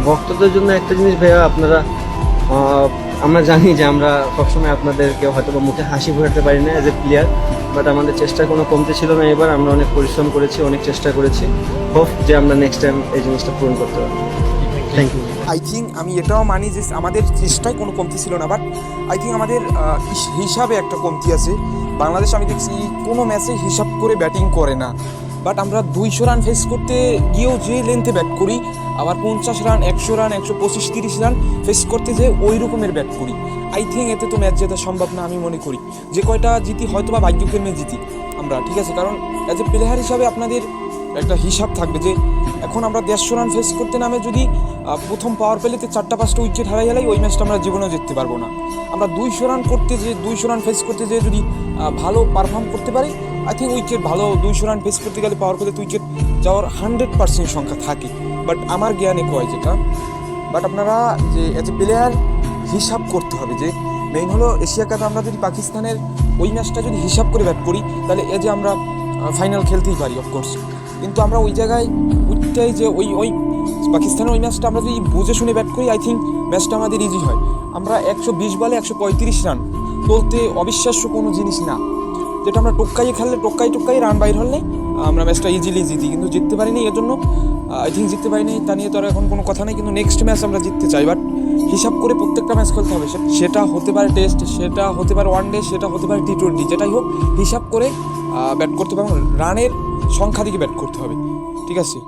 ভক্তদের জন্য একটা জিনিস ভাইয়া, আপনারা আমরা জানি যে আমরা সবসময় আপনাদেরকে হয়তো বা মুখে হাসি ফোটাতে পারি না এজ এ প্লেয়ার, বাট আমাদের চেষ্টার কোনো কমতি ছিল না। এবার আমরা অনেক পরিশ্রম করেছি, অনেক চেষ্টা করেছি। হোপ যে আমরা নেক্সট টাইম এই জিনিসটা পূরণ করতে পারবো। Thank you. আই থিঙ্ক আমি এটাও মানি যে আমাদের চেষ্টায় কোনো কমতি ছিল না, বাট আই থিঙ্ক আমাদের হিসাবে একটা কমতি আছে। বাংলাদেশ আমি দেখছি কোনো ম্যাচে হিসাব করে ব্যাটিং করে না, বাট আমরা 200 রান ফেস করতে গিয়েও যে লেন্থে ব্যাট করি, আবার 50 রান, 100 রান, 125, 30 রান ফেস করতে যেয়ে ওই রকমের ব্যাট করি। আই থিঙ্ক এতে তো ম্যাচ জেতা সম্ভব না আমি মনে করি। যে কয়টা জিতি হয়তো বা ভাগ্যক্রমে জিতি আমরা, ঠিক আছে, কারণ অ্যাজ এ প্লেয়ার হিসাবে আপনাদের একটা হিসাব থাকবে যে এখন আমরা 150 রান ফেস করতে নামে যদি প্রথম পাওয়ার প্লেতে 4-5টা উইকেট হারাই গেলেই ওই ম্যাচটা আমরা জীবনেও জিততে পারবো না। আমরা 200 রান করতে যে 200 রান ফেস করতে যেয়ে যদি ভালো পারফর্ম করতে পারি, আই থিঙ্ক উইকেট ভালো 200 রান ফেস করতে গেলে পাওয়ার প্লেতে উইকেট যাওয়ার 100% সংখ্যা থাকে, বাট আমার জ্ঞানে কয় যেটা। বাট আপনারা যে এজ এ প্লেয়ার হিসাব করতে হবে যে মেইন হলো এশিয়া কাপে আমরা যদি পাকিস্তানের ওই ম্যাচটা যদি হিসাব করে ব্যাট করি তাহলে এ যে আমরা ফাইনাল খেলতেই পারি অফকোর্স, কিন্তু আমরা ওই জায়গায় ওইটাই যে ওই পাকিস্তানের ওই ম্যাচটা আমরা যদি বুঝে শুনে ব্যাট করি, আই থিঙ্ক ম্যাচটা আমাদের ইজি হয়। আমরা 120 বলে 135 রান তুলতে অবিশ্বাস্য কোনো জিনিস না, যেটা আমরা টোক্কাইয়ে খেললে টোক্কাই রান বাইর হলে আমরা ম্যাচটা ইজিলি জিতি, কিন্তু জিততে পারিনি। এর জন্য আই থিঙ্ক জিততে পারিনি, তা নিয়ে তো আর এখন কোনো কথা নেই, কিন্তু নেক্সট ম্যাচ আমরা জিততে চাই। বাট হিসাব করে প্রত্যেকটা ম্যাচ খেলতে হবে, সেটা হতে পারে টেস্ট, সেটা হতে পারে ওয়ানডে, সেটা হতে পারে T20, যেটাই হোক হিসাব করে ব্যাট করতে পারবো, রানের সংখ্যা দিকে ব্যাট করতে হবে, ঠিক আছে।